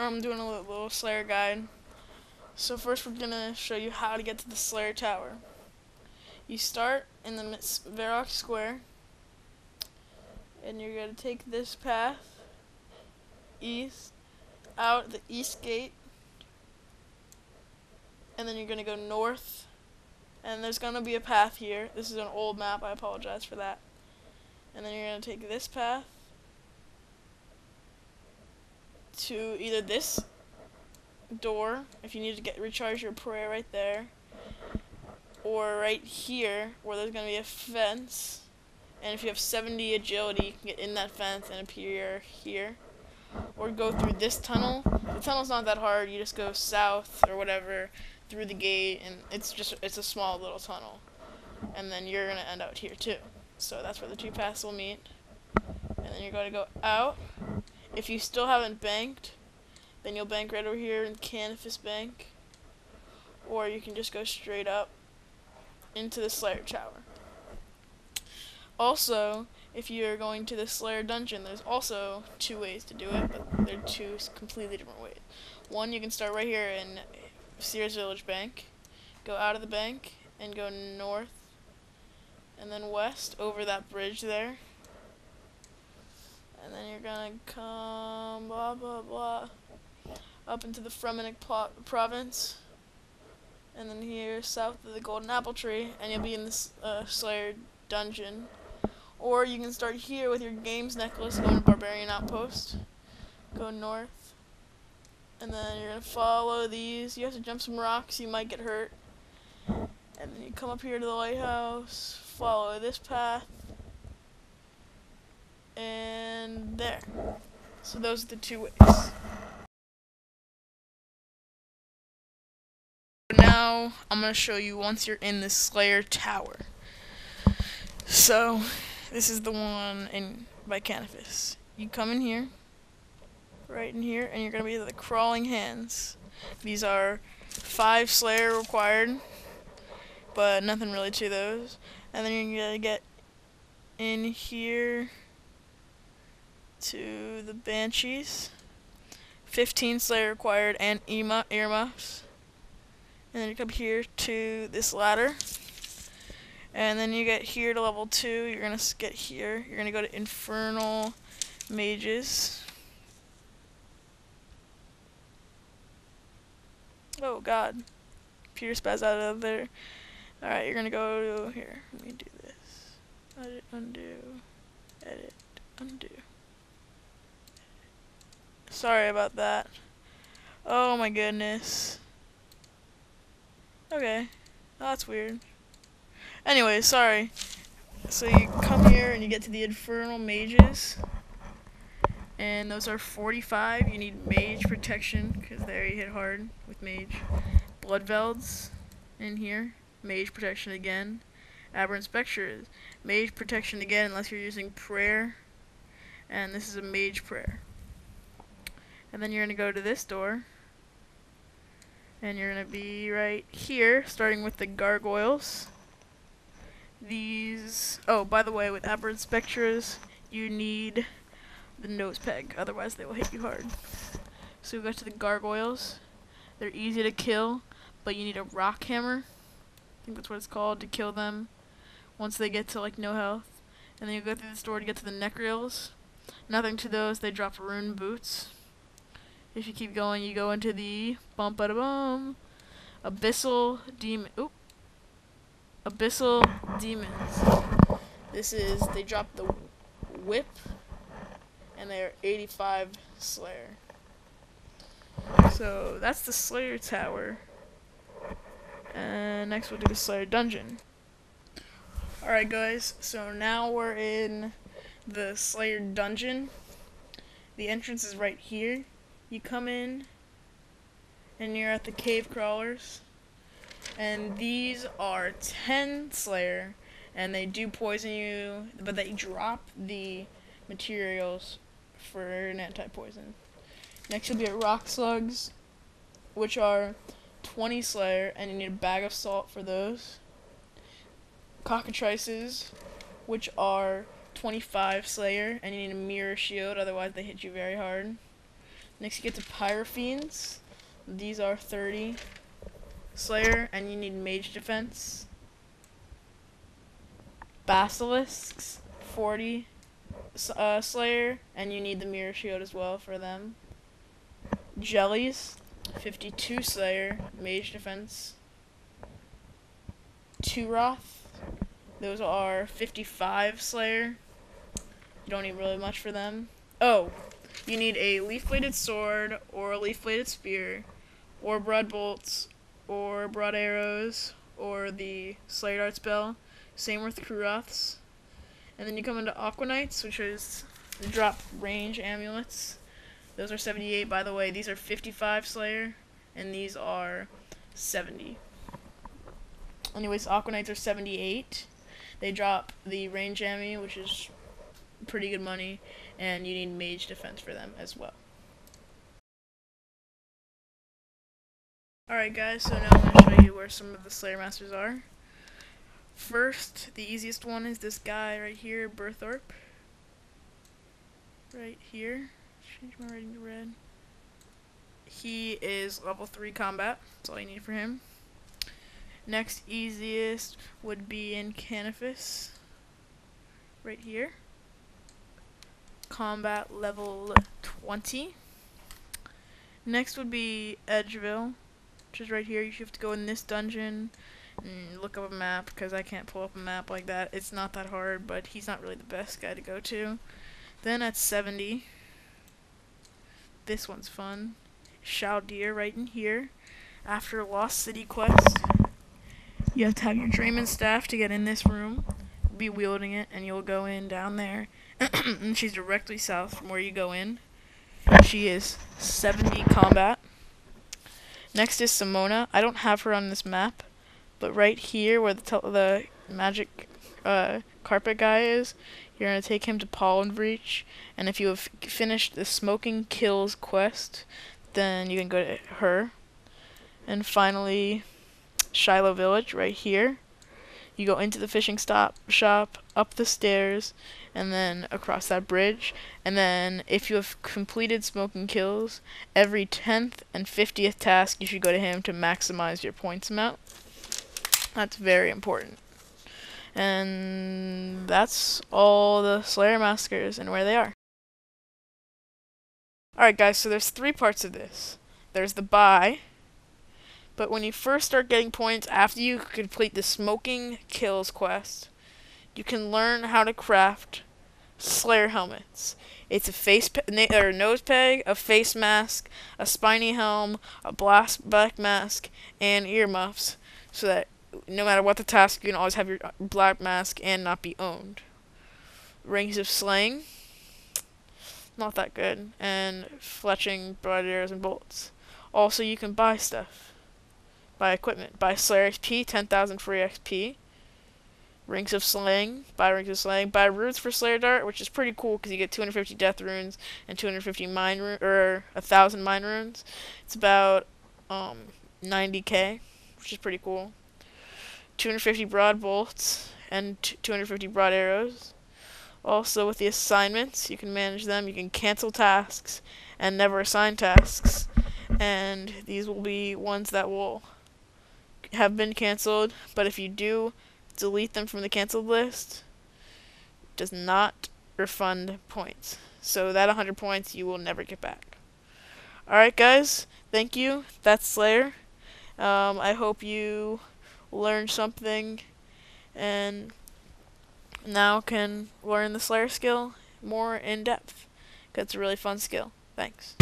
I'm doing a little Slayer guide. So first we're gonna show you how to get to the Slayer Tower. You start in the Varrock Square, and you're gonna take this path east, out the east gate, and then you're gonna go north, and there's gonna be a path here. This is an old map, I apologize for that. And then you're gonna take this path to either this door, if you need to recharge your prayer right there, or right here where there's gonna be a fence, and if you have 70 agility you can get in that fence and appear here, or go through this tunnel. The tunnel's not that hard, you just go south or whatever through the gate, and it's a small little tunnel, and then you're gonna end out here too. So that's where the two paths will meet, and then you're going to go out. If you still haven't banked, then you'll bank right over here in Canvas Bank, or you can just go straight up into the Slayer Tower. Also, if you're going to the Slayer Dungeon, there's also two ways to do it, but they're two completely different ways. One, you can start right here in Sears Village Bank, go out of the bank, and go north, and then west over that bridge there. And then you're gonna come blah blah blah up into the Fremenic province, and then here south of the Golden Apple Tree, and you'll be in this Slayer Dungeon. Or you can start here with your games necklace, go to Barbarian Outpost, go north, and then you're gonna follow these. You have to jump some rocks, you might get hurt, and then you come up here to the lighthouse, follow this path, and there. So those are the two ways. Now I'm going to show you once you're in the Slayer Tower. So this is the one by Canvas. You come in here, right in here, and you're going to be the Crawling Hands. These are 5 Slayer required, but nothing really to those. And then you're going to get in here to the Banshees, 15 Slayer required, and earmuffs. And then you come here to this ladder, and then you get here to level 2. You're gonna get here. You're gonna go to Infernal Mages. Oh God, computer spaz out of there. All right, you're gonna go to here. Let me do this. Edit, undo, edit, undo. Sorry about that. Oh my goodness. Okay. Oh, that's weird. Anyway, sorry. So you come here and you get to the Infernal Mages. And those are 45. You need Mage Protection, because there you hit hard with Mage. Bloodvelds in here. Mage Protection again. Aberrant Spectres. Mage Protection again unless you're using Prayer. And this is a Mage Prayer. And then you're going to go to this door, and you're going to be right here, starting with the Gargoyles. These, oh, by the way, with Aberrant Spectres, you need the nose peg, otherwise they will hit you hard. So we go to the Gargoyles. They're easy to kill, but you need a rock hammer, I think that's what it's called, to kill them once they get to like no health. And then you go through this door to get to the Necreals. Nothing to those, they drop rune boots. If you keep going, you go into the bum Abyssal Demon. Oop. Abyssal Demons. This is, they drop the whip, and they are 85 Slayer. So that's the Slayer Tower. And next we'll do the Slayer Dungeon. Alright guys, so now we're in the Slayer Dungeon. The entrance is right here. You come in, and you're at the Cave Crawlers, and these are 10 Slayer, and they do poison you, but they drop the materials for an anti-poison. Next you'll be at Rock Slugs, which are 20 Slayer, and you need a bag of salt for those. Cockatrices, which are 25 Slayer, and you need a mirror shield, otherwise they hit you very hard. Next you get to Pyrofiends. These are 30 Slayer, and you need Mage Defense. Basilisks, 40 Slayer, and you need the Mirror Shield as well for them. Jellies, 52 Slayer, Mage Defense. Turoth, those are 55 Slayer. You don't need really much for them. Oh, you need a Leaf-Bladed Sword, or a Leaf-Bladed Spear, or Broad Bolts, or Broad Arrows, or the Slayer Dart spell. Same with Kuroths. And then you come into Aquanites, which is drop range amulets. Those are 78, by the way. These are 55 Slayer, and these are 70. Anyways, Aquanites are 78. They drop the range ammo, which is pretty good money, and you need Mage Defense for them as well. Alright guys, so now I'm going to show you where some of the Slayer Masters are. First, the easiest one is this guy right here, Berthorpe. Right here. Change my rating to red. He is level 3 combat. That's all you need for him. Next easiest would be in Canifis. Right here. Combat level 20. Next would be Edgeville, which is right here. You have to go in this dungeon and look up a map, because I can't pull up a map like that. It's not that hard, but he's not really the best guy to go to. Then at 70, this one's fun. Shaldir right in here. After Lost City quest, you have to have your Drayman staff to get in this room. Be wielding it, and you'll go in down there. And she's directly south from where you go in. She is 70 combat. Next is Simona. I don't have her on this map, but right here where the magic carpet guy is, you're going to take him to Pollen Breach, and if you have finished the Smoking Kills quest, then you can go to her. And finally, Shiloh Village, right here. You go into the fishing shop, up the stairs, and then across that bridge. And then, if you have completed Smoking Kills, every 10th and 50th task, you should go to him to maximize your points amount. That's very important. And that's all the Slayer Maskers and where they are. Alright guys, so there's 3 parts of this. There's the buy, but when you first start getting points after you complete the Smoking Kills quest, you can learn how to craft Slayer helmets. It's a nose peg, a face mask, a spiny helm, a black mask, and earmuffs, so that no matter what the task, you can always have your black mask and not be owned. Rings of Slaying, not that good, and fletching, broad arrows, and bolts. Also, you can buy stuff. Buy equipment. Buy Slayer XP, 10,000 free XP. Rings of Slaying. Buy Rings of Slaying. Buy runes for Slayer Dart, which is pretty cool because you get 250 death runes and 250 mine runes, or 1,000 mine runes. It's about 90k, which is pretty cool. 250 broad bolts and 250 broad arrows. Also, with the assignments, you can manage them. You can cancel tasks and never assign tasks. And these will be ones that will have been canceled, but if you do delete them from the canceled list, it does not refund points. So that 100 points you will never get back. Alright guys, thank you. That's Slayer. I hope you learned something and now can learn the Slayer skill more in depth, because it's a really fun skill. Thanks.